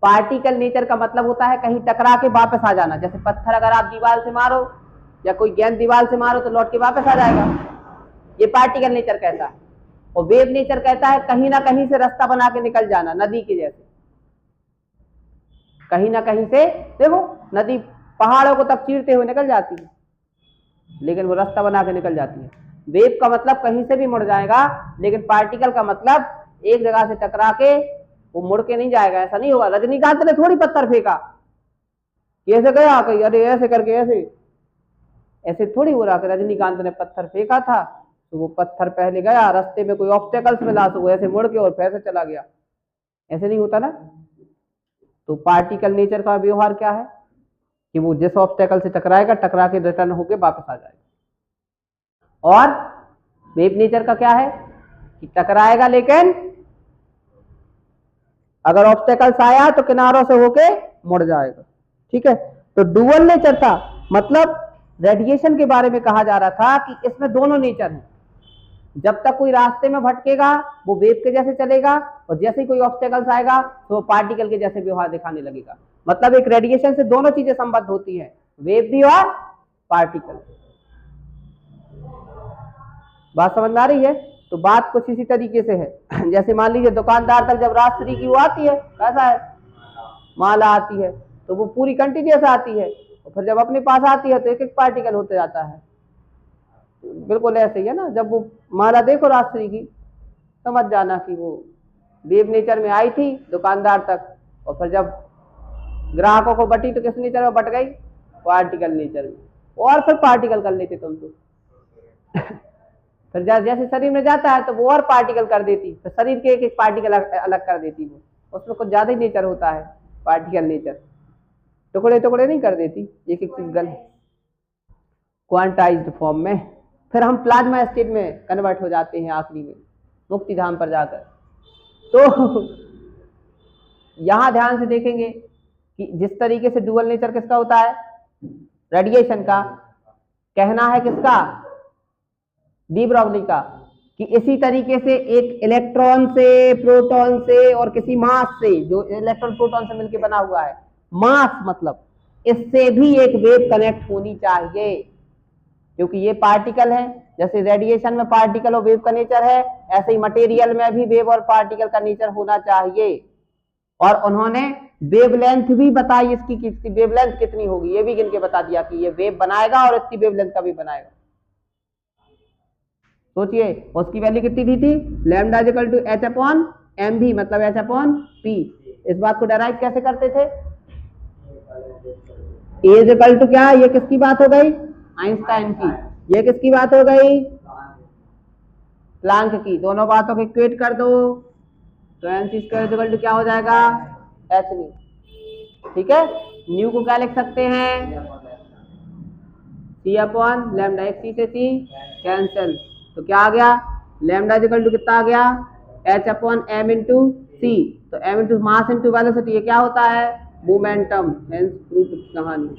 Particle nature का मतलब होता है कहीं टकरा के वापस आ जाना। जैसे पत्थर अगर आप दीवार से मारो या कोई गेंद दीवार से मारो तो लौट के वापस आ जाएगा, ये पार्टिकल नेचर कहता है। और वेव नेचर कहता है कहीं ना कहीं से रास्ता बना के निकल जाना, नदी के जैसे कहीं ना कहीं से। देखो नदी पहाड़ों को तक चीरते हुए निकल जाती है, लेकिन वो रास्ता बना के निकल जाती है। वेव का मतलब कहीं से भी मुड़ जाएगा, लेकिन पार्टिकल का मतलब एक जगह से टकरा के वो मुड़ के नहीं जाएगा, ऐसा नहीं होगा। रजनीकांत ने थोड़ी पत्थर फेंका, कैसे गया कहीं, अरे ऐसे करके ऐसे ऐसे थोड़ी हो रहा कि रजनीकांत ने पत्थर फेंका था तो वो पत्थर पहले गया, रास्ते में कोई ऑब्स्टेकल्स मिला तो वो ऐसे मुड़ के और फिर से चला गया, ऐसे नहीं होता ना। तो पार्टिकल नेचर का व्यवहार क्या है कि वो जिस ऑब्स्टेकल से टकराएगा टकरा के रिटर्न होके वापस आ जाएगा। और वेव नेचर का क्या है कि टकराएगा, लेकिन अगर ऑब्स्टेकल्स आया तो किनारों से होके मुड़ जाएगा। ठीक है, तो डुअल नेचर था, मतलब रेडिएशन के बारे में कहा जा रहा था कि इसमें दोनों नेचर हैं। जब तक कोई रास्ते में भटकेगा वो वेव के जैसे चलेगा, और जैसे ही कोई ऑब्स्टेकल्स आएगा तो वो पार्टिकल के जैसे व्यवहार दिखाने लगेगा। मतलब एक रेडिएशन से दोनों चीजें संबद्ध होती हैं, वेव भी और पार्टिकल। बात समझ में आ रही है? तो बात कुछ इसी तरीके से है। जैसे मान लीजिए दुकानदार तक जब राजश्री की वो आती है, कैसा है, माला आती है, तो वो पूरी कंटिन्यूअस आती है, और फिर जब अपने पास आती है तो एक एक पार्टिकल होते जाता है। बिल्कुल ऐसे ही है ना, जब वो माला देखो राजश्री की समझ जाना कि वो वेव नेचर में आई थी दुकानदार तक, और फिर जब ग्राहकों को बटी तो किस नेचर में बट गई, पार्टिकल नेचर में। और फिर पार्टिकल कर लेते तुम तो। फिर जैसे शरीर में जाता है तो वो और पार्टिकल कर देती, तो शरीर के एक एक पार्टिकल अलग कर देती वो, उसमें कुछ ज्यादा ही नेचर होता है पार्टिकल नेचर, टुकड़े टुकड़े नहीं कर देती, एक एक चीज गल क्वांटाइज्ड फॉर्म में। फिर हम प्लाज्मा स्टेट में कन्वर्ट हो जाते हैं आखिरी में, मुक्ति धाम पर जाकर। तो यहां ध्यान से देखेंगे कि जिस तरीके से डुअल नेचर किसका होता है, रेडिएशन का, कहना है किसका, डी ब्रॉगली का, कि इसी तरीके से एक इलेक्ट्रॉन से, प्रोटॉन से और किसी मास से, जो इलेक्ट्रॉन प्रोटॉन से मिलकर बना हुआ है, मास मतलब इससे भी एक वेव कनेक्ट होनी चाहिए, क्योंकि ये पार्टिकल है। जैसे रेडिएशन में पार्टिकल और वेव का नेचर है, ऐसे ही मटेरियल में भी वेव और पार्टिकल का नेचर होना चाहिए। और उन्होंने वेवलेंथ भी बताई इसकी, कि वेवलेंथ कितनी होगी, ये भी गिन के बता दिया कि ये वेव बनाएगा और इतनी वेवलेंथ का भी बनाएगा। सोचिए उसकी वैल्यू कितनी दी थी, lambda equal to H upon M भी, मतलब एच अपॉन पी। इस बात को डराइव कैसे करते थे, ए इज इक्वल टू क्या, ये किसकी बात हो गई, आइंस्टाइन की, ये किसकी बात हो गई, प्लांक की। दोनों बातों को इक्वेट कर दो तो N C square equal to क्या हो जाएगा, एच न्यू। ठीक है, न्यू को क्या लिख सकते हैं, सी अपॉन लैम्डा, एक सी से सी कैंसिल, तो क्या आ गया, लैम्डा इक्वल टू कितना आ गया, H upon M into C. तो M into mass into velocity, ये क्या होता है, मोमेंटम, हेंस प्रूफ कहानी।